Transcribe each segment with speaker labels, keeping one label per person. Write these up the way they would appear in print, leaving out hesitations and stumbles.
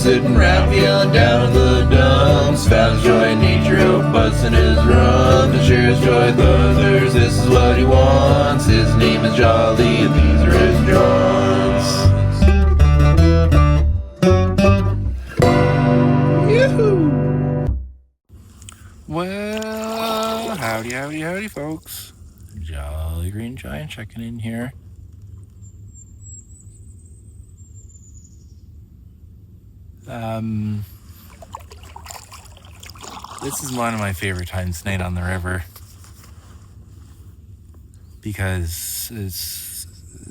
Speaker 1: sitting round feeling down in the dumps. Found joy in nature, out busting his rum to share his joy with others. This is what he wants. His name is Jolly, and these are his jaunts. Well, howdy, folks. Jolly Green Giant checking in here. This is one of my favorite times tonight on the river because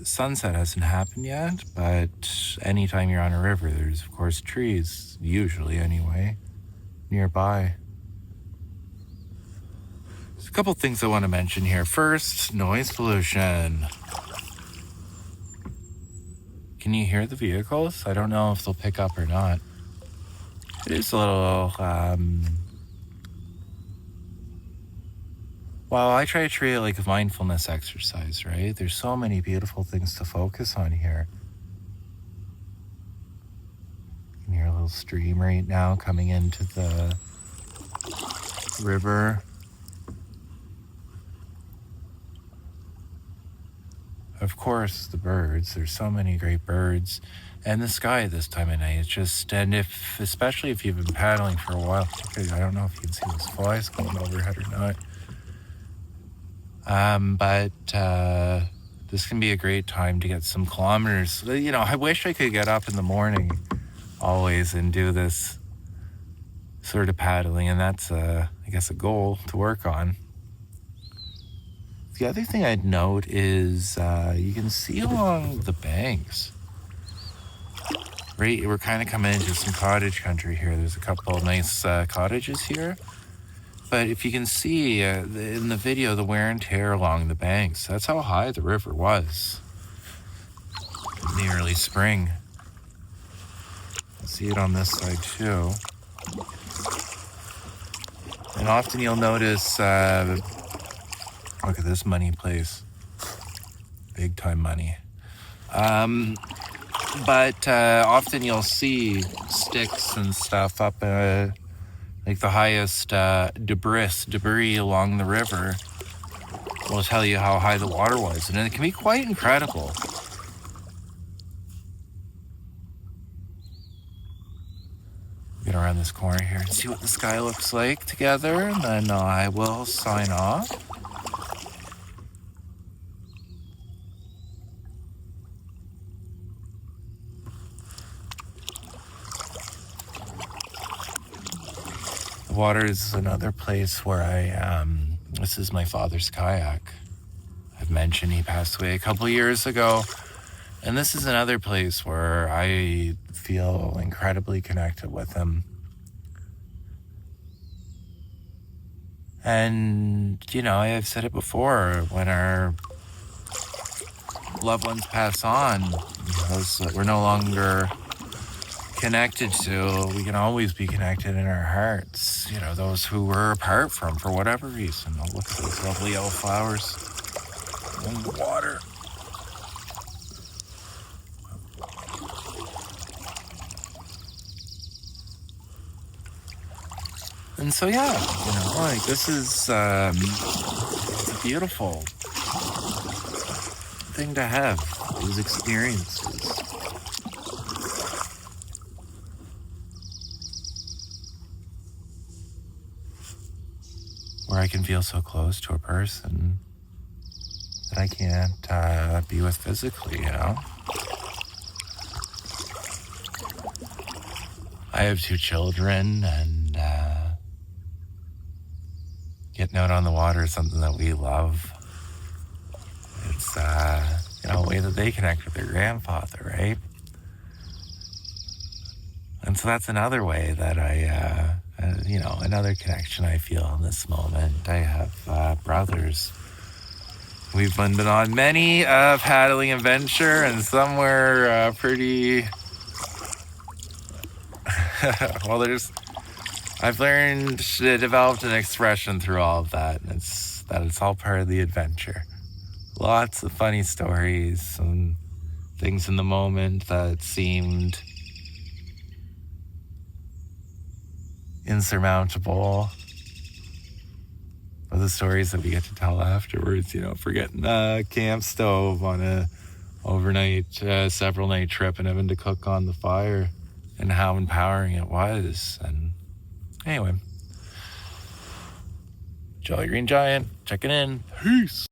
Speaker 1: sunset hasn't happened yet, but anytime you're on a river, there's of course trees, usually anyway, nearby. There's a couple things I want to mention here. First, noise pollution. Can you hear the vehicles? I don't know if they'll pick up or not. It is a little, well, I try to treat it like a mindfulness exercise, right? There's so many beautiful things to focus on here. You can hear a little stream right now coming into the river. Of course, the birds. There's so many great birds. And the sky at this time of night. It's just, and especially if you've been paddling for a while, I don't know if you can see those flies going overhead or not. But this can be a great time to get some kilometers. You know, I wish I could get up in the morning always and do this sort of paddling, and that's, I guess, a goal to work on. The other thing I'd note is you can see along the banks, right? We're kind of coming into some cottage country here. There's a couple of nice cottages here. But if you can see in the video, the wear and tear along the banks, that's how high the river was in the early spring. See it on this side too. And often you'll notice, look at this money place, big time money. But often you'll see sticks and stuff up like the highest debris along the river will tell you how high the water was, and it can be quite incredible. Get around this corner here and see what the sky looks like together, and then I will sign off. Water is another place where this is my father's kayak. I've mentioned he passed away a couple years ago. And this is another place where I feel incredibly connected with him. And, you know, I've said it before, when our loved ones pass on, those that we're no longer connected to, we can always be connected in our hearts. You know, those who we're apart from for whatever reason. Oh, look at those lovely yellow flowers in the water. And so, yeah, you know, like this is a beautiful thing to have, these experiences. Where I can feel so close to a person that I can't be with physically, you know? I have 2 children, and getting out on the water is something that we love. It's, you know, a way that they connect with their grandfather, right? And so that's another way that I, you know, another connection I feel in this moment. I have brothers. We've been on many paddling adventure, and some were pretty... well, I've learned, developed an expression through all of that, and it's all part of the adventure. Lots of funny stories and things in the moment that seemed insurmountable. But the stories that we get to tell afterwards, forgetting a camp stove on a overnight, several night trip and having to cook on the fire, and how empowering it was. And anyway, Jolly Green Giant checking in. Peace.